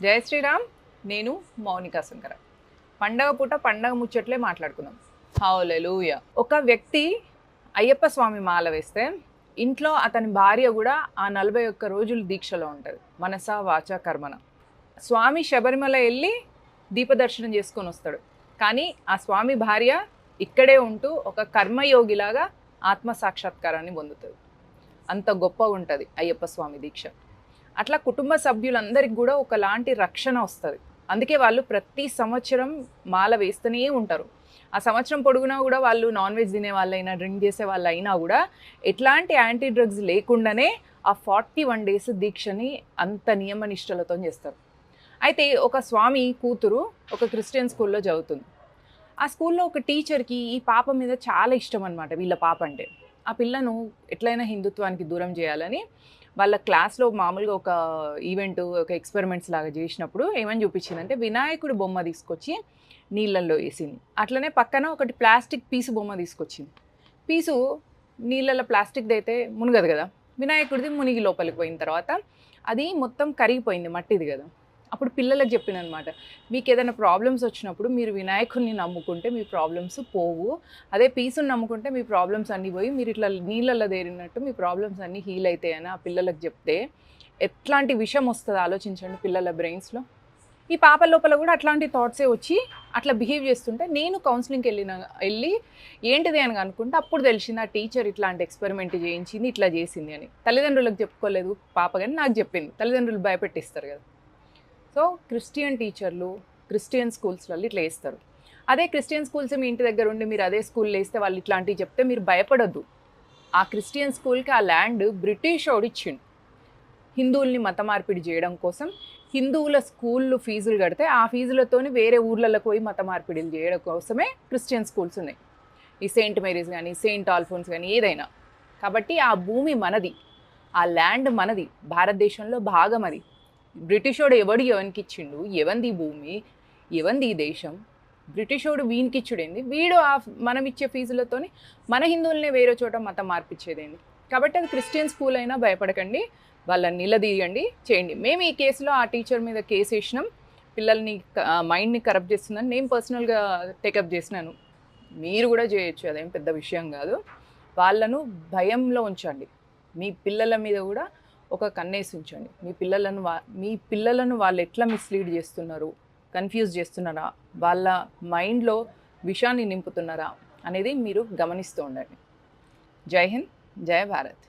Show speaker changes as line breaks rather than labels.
జై శ్రీరామ్. నేను మౌనికా శంకర. పండగ పూట పండగ ముచ్చట్లే మాట్లాడుకుందాం. హల్లెలూయా. ఒక వ్యక్తి అయ్యప్ప స్వామి మాల వేస్తే ఇంట్లో అతని భార్య కూడా ఆ 41 రోజులు దీక్షలో ఉంటుంది. మనస వాచ కర్మన. స్వామి శబరిమల వెళ్ళి దీపదర్శనం చేసుకొని వస్తాడు. కానీ ఆ స్వామి భార్య ఇక్కడే ఉంటూ ఒక కర్మయోగిలాగా ఆత్మ సాక్షాత్కారాన్ని పొందుతుంది. అంత గొప్పగా ఉంటుంది అయ్యప్ప స్వామి దీక్ష. అట్లా కుటుంబ సభ్యులందరికీ కూడా ఒకలాంటి రక్షణ వస్తుంది. అందుకే వాళ్ళు ప్రతి సంవత్సరం మాల వేస్తూనే ఉంటారు. ఆ సంవత్సరం పొడుగునా కూడా వాళ్ళు నాన్ వెజ్ తినే వాళ్ళైనా డ్రింక్ చేసే వాళ్ళైనా కూడా ఎట్లాంటి యాంటీ డ్రగ్స్ లేకుండానే ఆ 41 డేస్ దీక్షని అంత నియమనిష్టలతో చేస్తారు. అయితే ఒక స్వామి కూతురు ఒక క్రిస్టియన్ స్కూల్లో చదువుతుంది. ఆ స్కూల్లో ఒక టీచర్కి ఈ పాప మీద చాలా ఇష్టం అనమాట. వీళ్ళ పాప అంటే ఆ పిల్లను ఎట్లయినా హిందుత్వానికి దూరం చేయాలని వాళ్ళ క్లాస్లో మామూలుగా ఒక ఈవెంట్, ఒక ఎక్స్పెరిమెంట్స్ లాగా చేసినప్పుడు ఏమని చూపించిందంటే వినాయకుడి బొమ్మ తీసుకొచ్చి నీళ్ళల్లో వేసింది. అట్లనే పక్కన ఒకటి ప్లాస్టిక్ పీసు బొమ్మ తీసుకొచ్చింది. పీసు నీళ్ళల్లో ప్లాస్టిక్ది అయితే మునగదు కదా, వినాయకుడిది మునిగి లోపలికి పోయిన తర్వాత అది మొత్తం కరిగిపోయింది, మట్టిది కదా. అప్పుడు పిల్లలకు చెప్పిన అనమాట, మీకు ఏదైనా ప్రాబ్లమ్స్ వచ్చినప్పుడు మీరు వినాయకుడిని నమ్ముకుంటే మీ ప్రాబ్లమ్స్ పోవు, అదే పీసుని నమ్ముకుంటే మీ ప్రాబ్లమ్స్ అన్నీ పోయి మీరు ఇట్లా నీళ్ళల్లో తేరినట్టు మీ ప్రాబ్లమ్స్ అన్నీ హీల్ అవుతాయని ఆ పిల్లలకు చెప్తే ఎట్లాంటి విషయం వస్తుంది ఆలోచించండి పిల్లల బ్రెయిన్స్లో. ఈ పాప లోపల కూడా అట్లాంటి థాట్సే వచ్చి అట్లా బిహేవ్ చేస్తుంటే నేను కౌన్సిలింగ్కి వెళ్ళి ఏంటిది అని అనుకుంటే అప్పుడు తెలిసింది ఆ టీచర్ ఇట్లాంటి ఎక్స్పెరిమెంట్ చేయించింది, ఇట్లా చేసింది అని. తల్లిదండ్రులకు చెప్పుకోలేదు పాప, కానీ నాకు చెప్పింది. తల్లిదండ్రులు భయపెట్టిస్తారు కదా. సో క్రిస్టియన్ టీచర్లు క్రిస్టియన్ స్కూల్స్లలో ఇట్లా వేస్తారు. అదే క్రిస్టియన్ స్కూల్స్ మీ ఇంటి దగ్గర ఉండి మీరు అదే స్కూల్లో వేస్తే వాళ్ళు ఇట్లాంటివి చెప్తే మీరు భయపడొద్దు. ఆ క్రిస్టియన్ స్కూల్కి ఆ ల్యాండ్ బ్రిటిష్ వాడు ఇచ్చిండు. హిందువుల్ని మత మార్పిడి చేయడం కోసం హిందువుల స్కూళ్ళు ఫీజులు కడితే ఆ ఫీజులతోని వేరే ఊర్లలోకి పోయి మత మార్పిడిలు చేయడం కోసమే క్రిస్టియన్ స్కూల్స్ ఉన్నాయి. ఈ సెయింట్ మేరీస్ కానీ సెయింట్ ఆల్ఫోన్స్ కానీ ఏదైనా. కాబట్టి ఆ భూమి మనది, ఆ ల్యాండ్ మనది, భారతదేశంలో భాగం అది. బ్రిటిషోడు ఎవరికి ఇచ్చిండు, ఎవంది భూమి, ఎవంది ఈ దేశం, బ్రిటిషోడు వీనికి ఇచ్చుడేంది, వీడు మనం ఇచ్చే ఫీజులతోని మన హిందువులనే వేరే చోట మతం మార్పిచ్చేదేంది. కాబట్టి అది క్రిస్టియన్ స్కూల్ అయినా భయపడకండి, వాళ్ళని నిలదీయండి, చేయండి. మేము ఈ కేసులో ఆ టీచర్ మీద కేసు వేసినాం, పిల్లల్ని మైండ్ని కరప్ట్ చేస్తుందని నేను పర్సనల్గా టేకప్ చేసినాను. మీరు కూడా చేయొచ్చు, అదేం పెద్ద విషయం కాదు. వాళ్ళను భయంలో ఉంచండి. మీ పిల్లల మీద కూడా ఒక కన్నేసి ఉంచండి. మీ పిల్లలను వాళ్ళు ఎట్లా మిస్లీడ్ చేస్తున్నారు, కన్ఫ్యూజ్ చేస్తున్నారా, వాళ్ళ మైండ్లో విషాన్ని నింపుతున్నారా అనేది మీరు గమనిస్తూ ఉండండి. జై హింద్, జై భారత్.